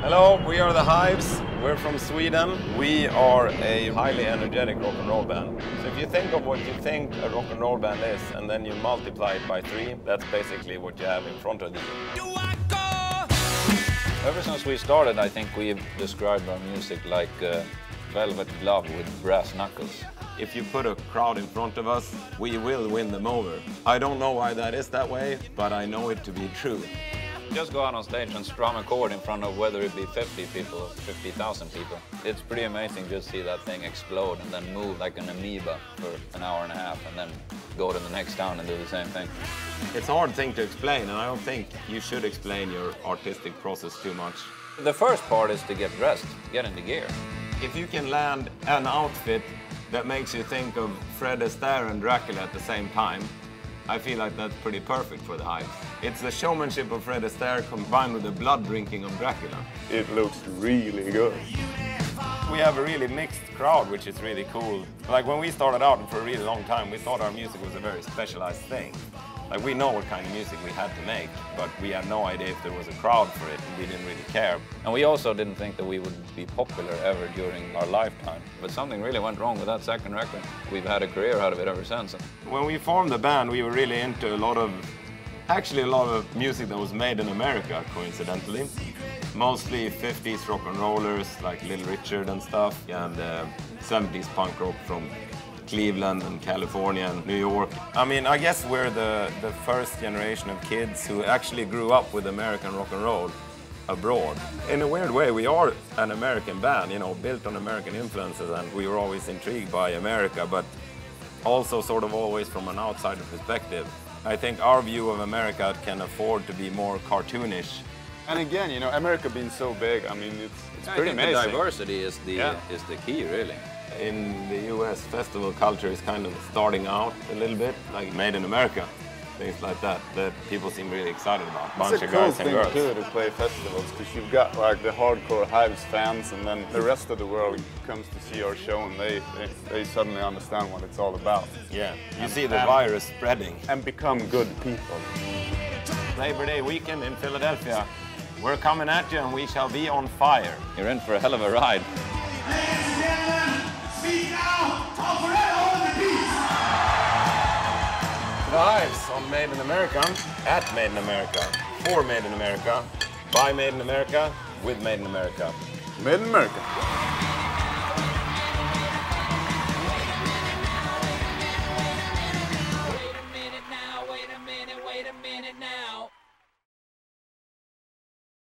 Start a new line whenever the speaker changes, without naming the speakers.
Hello, we are the Hives. We're from Sweden. We are a highly energetic rock and roll band. So if you think of what you think a rock and roll band is, and then you multiply it by 3, that's basically what you have in front of you.
Ever since we started, I think we've described our music like velvet glove with brass knuckles.
If you put a crowd in front of us, we will win them over. I don't know why that is that way, but I know it to be true.
Just go out on stage and strum a chord in front of whether it be 50 people or 50,000 people. It's pretty amazing just to see that thing explode and then move like an amoeba for an hour and a half and then go to the next town and do the same thing.
It's a hard thing to explain, and I don't think you should explain your artistic process too much.
The first part is to get dressed, get into gear.
If you can land an outfit that makes you think of Fred Astaire and Dracula at the same time, I feel like that's pretty perfect for the Hives. It's the showmanship of Fred Astaire combined with the blood drinking of Dracula.
It looks really good.
We have a really mixed crowd, which is really cool. Like when we started out for a really long time, we thought our music was a very specialized thing. Like we know what kind of music we had to make, but we had no idea if there was a crowd for it, and we didn't really care.
And we also didn't think that we would be popular ever during our lifetime. But something really went wrong with that second record. We've had a career out of it ever since.
When we formed the band, we were really into a lot of music that was made in America, coincidentally. Mostly 50s rock and rollers, like Little Richard and stuff, and 70s punk rock from Cleveland and California and New York. I mean, I guess we're the first generation of kids who actually grew up with American rock and roll abroad. In a weird way, we are an American band, you know, built on American influences, and we were always intrigued by America, but also sort of always from an outsider perspective. I think our view of America can afford to be more cartoonish.
And again, you know, America being so big, I mean, it's pretty
amazing.
amazing.
The diversity is the key, really.
In the US, festival culture is kind of starting out a little bit, like Made in America, things like that people seem really excited about.
It's a cool thing too to play festivals, because you've got like the hardcore Hives fans, and then the rest of the world comes to see our show, and they suddenly understand what it's all about.
Yeah, you see the virus spreading.
And become good people.
Labor Day weekend in Philadelphia. We're coming at you, and we shall be on fire.
You're in for a hell of a ride.
The Hives on Made in America, at Made in America, for Made in America, by Made in America, with Made in America.
Made in America.